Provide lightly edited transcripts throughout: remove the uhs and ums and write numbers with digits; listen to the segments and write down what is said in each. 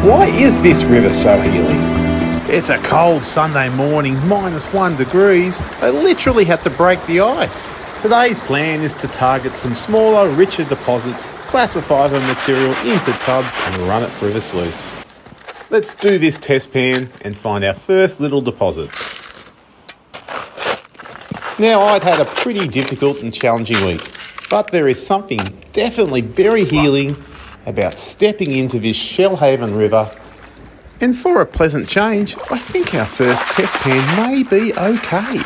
Why is this river so healing? It's a cold Sunday morning, -1 degrees. I literally had to break the ice. Today's plan is to target some smaller, richer deposits, classify the material into tubs and run it through the sluice. Let's do this test pan and find our first little deposit. Now, I'd had a pretty difficult and challenging week, but there is something definitely very healing about stepping into this Shellhaven River. And for a pleasant change, I think our first test pan may be okay.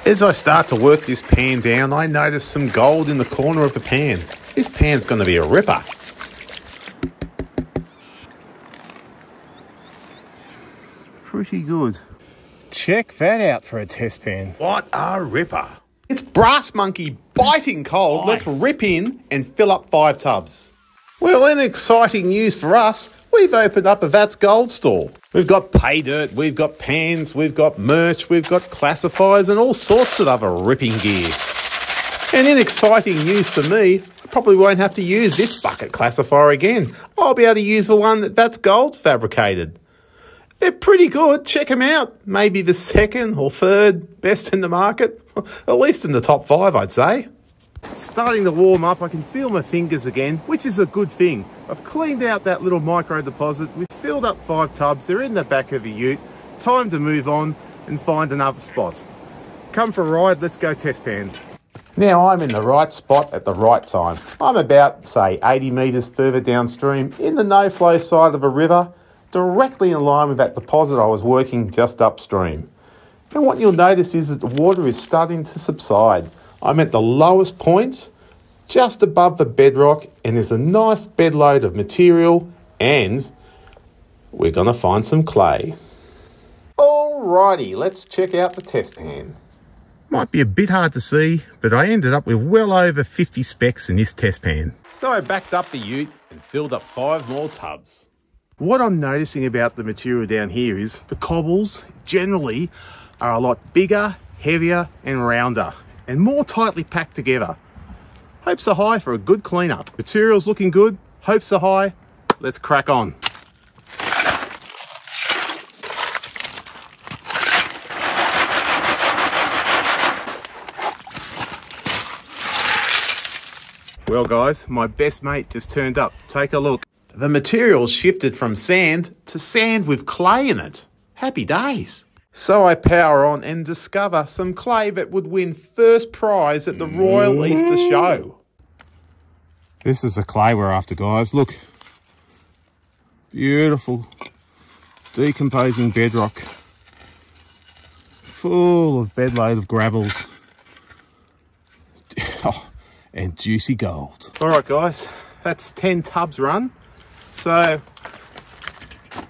As I start to work this pan down, I notice some gold in the corner of the pan. This pan's going to be a ripper. Pretty good. Check that out for a test pan. What a ripper. It's brass monkey biting cold. Nice. Let's rip in and fill up 5 tubs. Well, in exciting news for us, we've opened up a That's Gold store. We've got pay dirt, we've got pans, we've got merch, we've got classifiers and all sorts of other ripping gear. And in exciting news for me, I probably won't have to use this bucket classifier again. I'll be able to use the one that That's Gold fabricated. They're pretty good. Check them out. Maybe the second or third best in the market. At least in the top 5, I'd say. Starting to warm up, I can feel my fingers again, which is a good thing. I've cleaned out that little micro deposit. We've filled up 5 tubs. They're in the back of the ute. Time to move on and find another spot. Come for a ride. Let's go test pan. Now I'm in the right spot at the right time. I'm about, say, 80 metres further downstream in the no-flow side of a river, directly in line with that deposit I was working just upstream. And what you'll notice is that the water is starting to subside. I'm at the lowest point, just above the bedrock, and there's a nice bedload of material, and we're going to find some clay. Alrighty, let's check out the test pan. Might be a bit hard to see, but I ended up with well over 50 specks in this test pan. So I backed up the ute and filled up 5 more tubs. What I'm noticing about the material down here is the cobbles generally are a lot bigger, heavier and rounder and more tightly packed together. Hopes are high for a good cleanup. Material's looking good, hopes are high. Let's crack on. Well guys, my best mate just turned up. Take a look. The material shifted from sand to sand with clay in it. Happy days. So I power on and discover some clay that would win first prize at the Royal Easter Show. This is the clay we're after, guys. Look. Beautiful, decomposing bedrock. Full of bedload of gravels. Oh, and juicy gold. All right, guys. That's 10 tubs run. So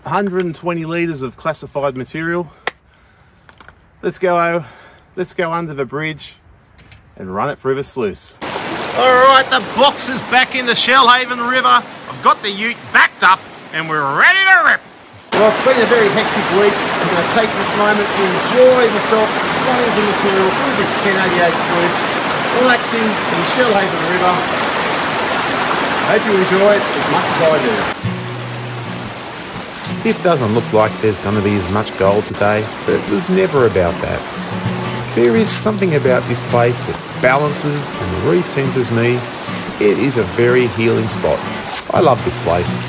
120 litres of classified material. Let's go under the bridge and run it through the sluice. All right, the box is back in the Shellhaven River. I've got the ute backed up and we're ready to rip. Well, it's been a very hectic week. I'm going to take this moment to enjoy myself running the material through this 1088 sluice, relaxing in the Shellhaven River. Hope you enjoy it as much as I do. It doesn't look like there's going to be as much gold today, but it was never about that. There is something about this place that balances and recenters me. It is a very healing spot. I love this place.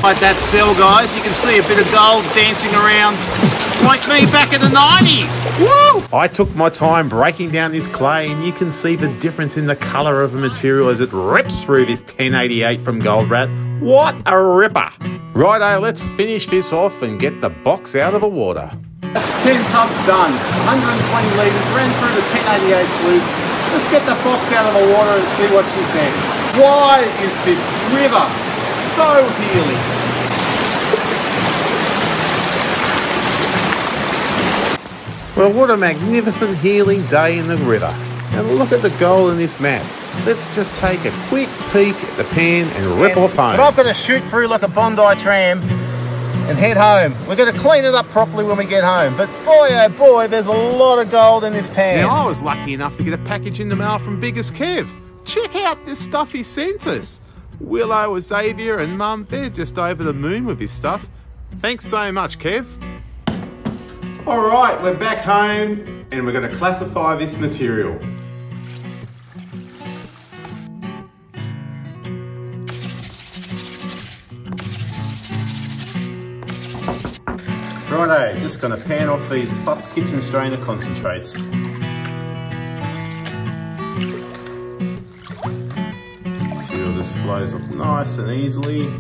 Like that cell, guys, you can see a bit of gold dancing around like me back in the 90s. Woo! I took my time breaking down this clay and you can see the difference in the colour of the material as it rips through this 1088 from Gold Rat. What a ripper. Righto, let's finish this off and get the box out of the water. That's 10 tubs done, 120 litres, ran through the 1088 sluice. Let's get the box out of the water and see what she says. Why is this river so healing? Well, what a magnificent healing day in the river. And look at the gold in this map. Let's just take a quick peek at the pan and rip off home. But I've got to shoot through like a Bondi tram and head home. We're going to clean it up properly when we get home. But boy, oh boy, there's a lot of gold in this pan. Now, I was lucky enough to get a package in the mail from Biggest Kev. Check out this stuff he sent us. Willow, Xavier and Mum, they're just over the moon with this stuff. Thanks so much, Kev. All right, we're back home and we're going to classify this material. Righto, just going to pan off these Plus Kitchen Strainer concentrates. Material just flows off nice and easily.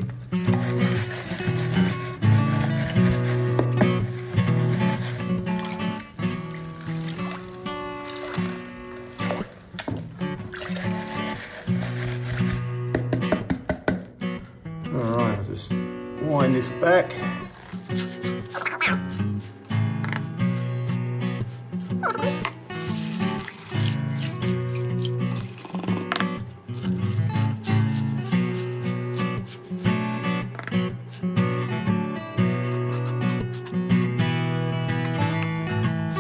Alright, I'll just wind this back.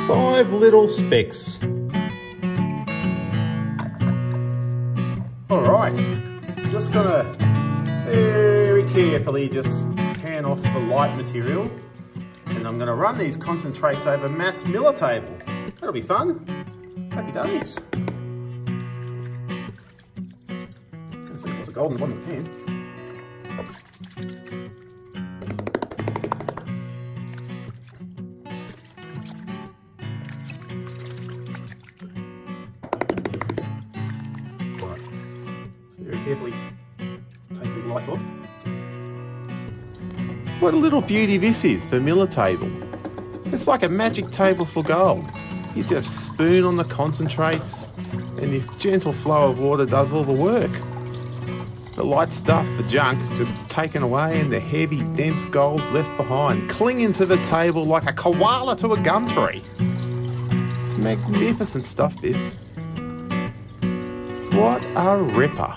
Five little specks. Alright, just gonna very carefully just pan off the light material, and I'm gonna run these concentrates over Matt's miller table. That'll be fun. Happy days. There's lots of gold in the bottom of the pan. Very carefully take these lights off. What a little beauty this is for miller table. It's like a magic table for gold. You just spoon on the concentrates and this gentle flow of water does all the work. The light stuff, the junk, is just taken away and the heavy, dense gold's left behind, clinging to the table like a koala to a gum tree. It's magnificent stuff, this. What a ripper.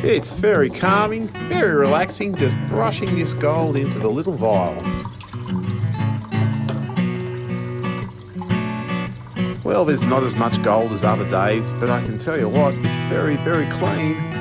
It's very calming, very relaxing, just brushing this gold into the little vial. Well, there's not as much gold as other days, but I can tell you what, it's very, very clean.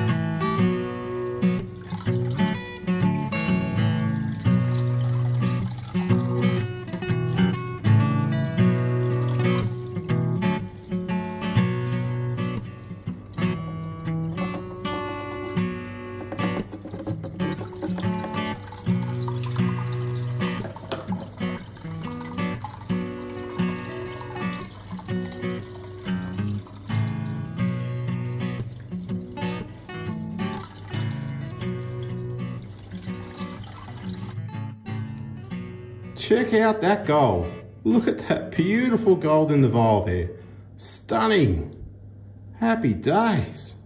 Check out that gold. Look at that beautiful gold in the vial there. Stunning. Happy days.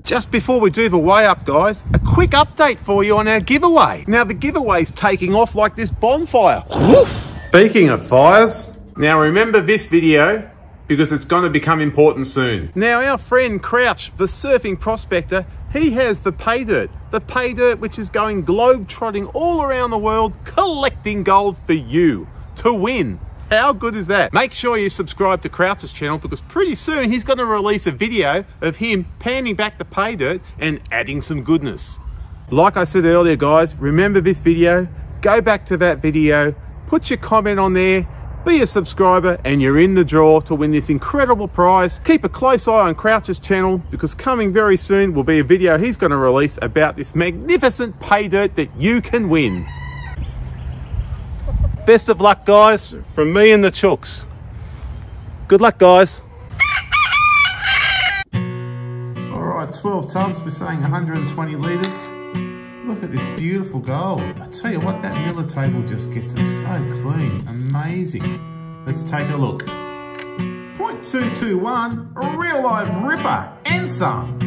Just before we do the weigh up, guys, a quick update for you on our giveaway. Now the giveaway's taking off like this bonfire. Speaking of fires, now remember this video because it's going to become important soon. Now our friend Crouch the Surfing Prospector, he has the pay dirt which is going globe-trotting all around the world collecting gold for you to win. How good is that? Make sure you subscribe to Crouch's channel because pretty soon he's going to release a video of him panning back the pay dirt and adding some goodness. Like I said earlier, guys, remember this video, go back to that video, put your comment on there, be a subscriber and you're in the draw to win this incredible prize. Keep a close eye on Crouch's channel because coming very soon will be a video he's going to release about this magnificent pay dirt that you can win. Best of luck, guys, from me and the chooks. Good luck, guys. Alright, 12 tubs, we're saying 120 litres. Look at this beautiful gold. I tell you what, that miller table just gets it so clean. Amazing. Let's take a look. 0.221, a real live ripper and some.